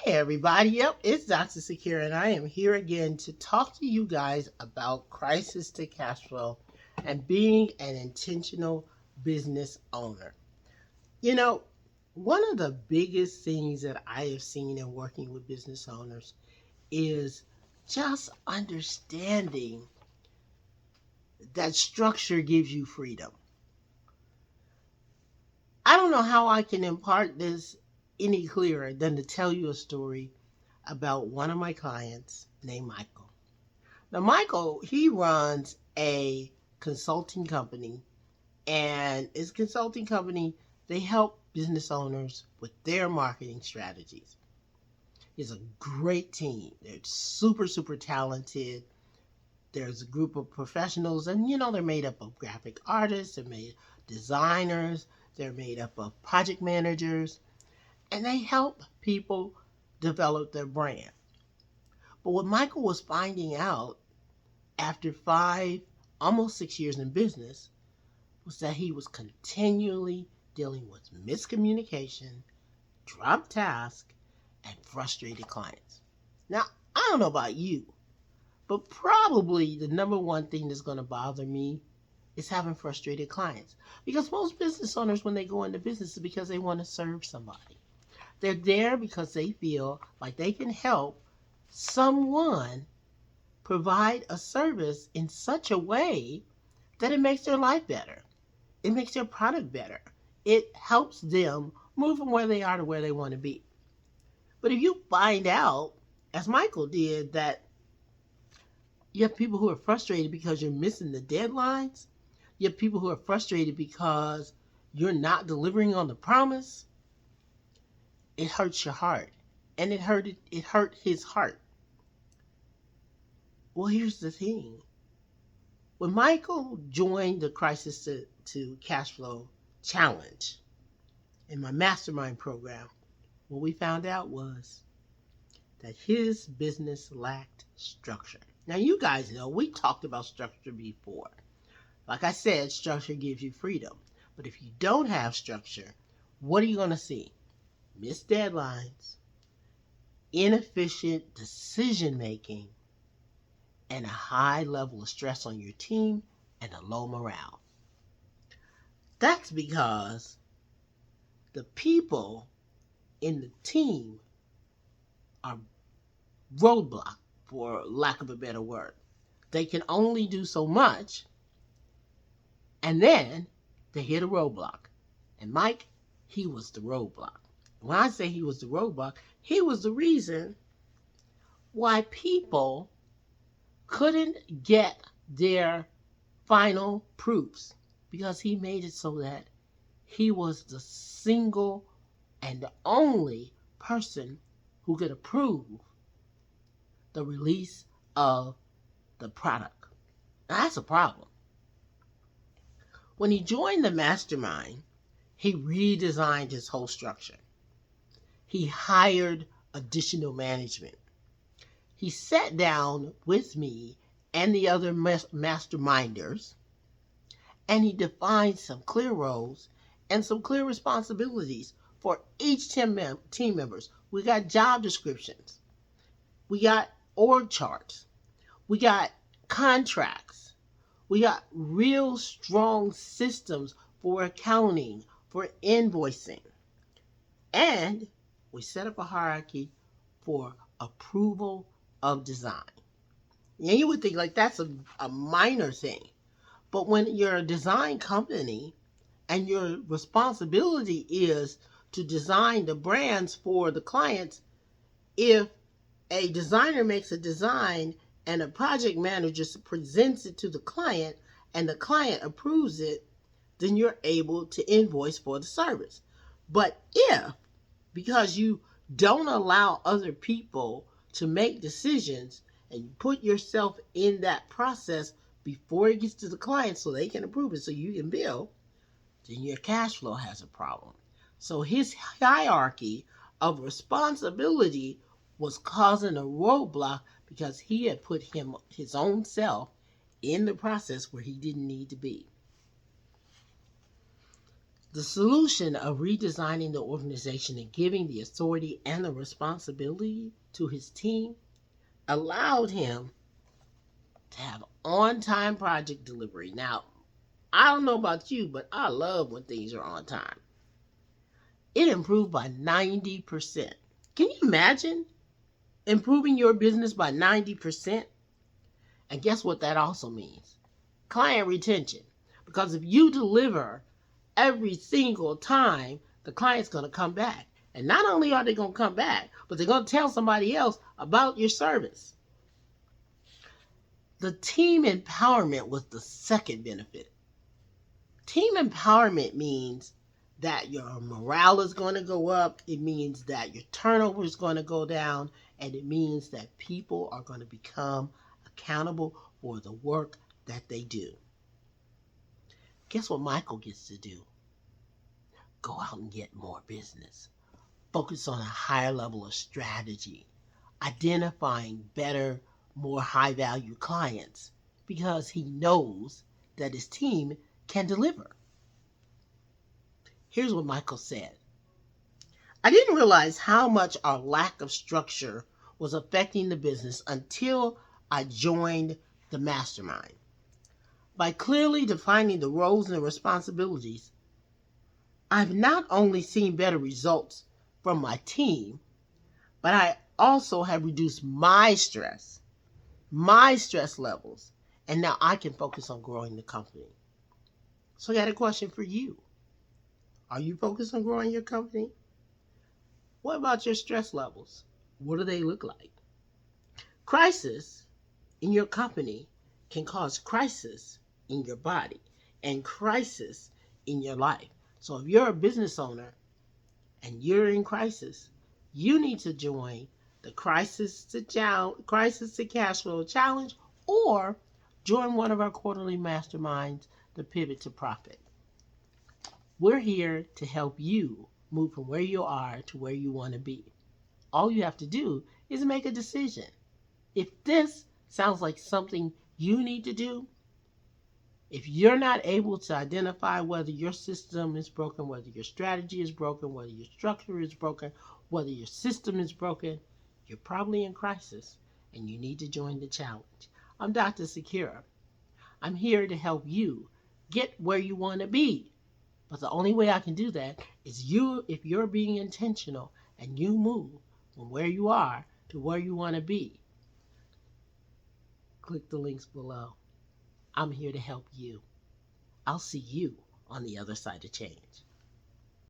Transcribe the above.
Hey everybody, yep, it's Dr. Secure, and I am here again to talk to you guys about crisis to cash flow and being an intentional business owner. You know, one of the biggest things that I have seen in working with business owners is just understanding that structure gives you freedom. I don't know how I can impart this any clearer than to tell you a story about one of my clients named Michael. Now, Michael, he runs a consulting company, and his consulting company, they help business owners with their marketing strategies. It's a great team. They're super, super talented. There's a group of professionals, and they're made up of graphic artists, they're made designers, they're made up of project managers, and they help people develop their brand. But what Michael was finding out after 5, almost 6 years in business was that he was continually dealing with miscommunication, dropped tasks, and frustrated clients. Now, I don't know about you, but probably the number one thing that's going to bother me is having frustrated clients. Because most business owners, when they go into business, is because they want to serve somebody. They're there because they feel like they can help someone provide a service in such a way that it makes their life better. It makes their product better. It helps them move from where they are to where they want to be. But if you find out, as Michael did, that you have people who are frustrated because you're missing the deadlines, you have people who are frustrated because you're not delivering on the promise, it hurts your heart. And it hurt his heart. Well, here's the thing. When Michael joined the Crisis to Cashflow Challenge in my mastermind program, what we found out was that his business lacked structure. Now, you guys know we talked about structure before. Like I said, structure gives you freedom. But if you don't have structure, what are you going to see? Missed deadlines, inefficient decision making, and a high level of stress on your team and a low morale. That's because the people in the team are roadblocked, for lack of a better word. They can only do so much, and then they hit a roadblock. And Mike, he was the roadblock. When I say he was the roadblock, he was the reason why people couldn't get their final proofs, because he made it so that he was the single and the only person who could approve the release of the product. Now, that's a problem. When he joined the mastermind, he redesigned his whole structure. He hired additional management. He sat down with me and the other masterminders, and he defined some clear roles and some clear responsibilities for each team members. We got job descriptions. We got org charts. We got contracts. We got real strong systems for accounting, for invoicing. And we set up a hierarchy for approval of design. And you would think like that's a minor thing. But when you're a design company and your responsibility is to design the brands for the clients, if a designer makes a design and a project manager presents it to the client and the client approves it, then you're able to invoice for the service. But if, because you don't allow other people to make decisions and you put yourself in that process before it gets to the client so they can approve it so you can bill, then your cash flow has a problem. So his hierarchy of responsibility was causing a roadblock because he had put his own self in the process where he didn't need to be. The solution of redesigning the organization and giving the authority and the responsibility to his team allowed him to have on-time project delivery. Now, I don't know about you, but I love when things are on time. It improved by 90%. Can you imagine improving your business by 90%? And guess what that also means? Client retention. Because if you deliver every single time, the client's going to come back. And not only are they going to come back, but they're going to tell somebody else about your service. The team empowerment was the second benefit. Team empowerment means that your morale is going to go up. It means that your turnover is going to go down. And it means that people are going to become accountable for the work that they do. Guess what Michael gets to do? Go out and get more business. Focus on a higher level of strategy. Identifying better, more high value clients because he knows that his team can deliver. Here's what Michael said. I didn't realize how much our lack of structure was affecting the business until I joined the mastermind. By clearly defining the roles and responsibilities, I've not only seen better results from my team, but I also have reduced my stress levels, and now I can focus on growing the company. So I got a question for you. Are you focused on growing your company? What about your stress levels? What do they look like? Crisis in your company can cause crisis in your body and crisis in your life. So if you're a business owner and you're in crisis, you need to join the Crisis to Cashflow Challenge or join one of our quarterly masterminds, the Pivot to Profit. We're here to help you move from where you are to where you want to be. All you have to do is make a decision. If this sounds like something you need to do, if you're not able to identify whether your system is broken, whether your strategy is broken, whether your structure is broken, whether your system is broken, you're probably in crisis and you need to join the challenge. I'm Dr. Secura. I'm here to help you get where you want to be. But the only way I can do that is if you're being intentional and you move from where you are to where you want to be. Click the links below. I'm here to help you. I'll see you on the other side of change.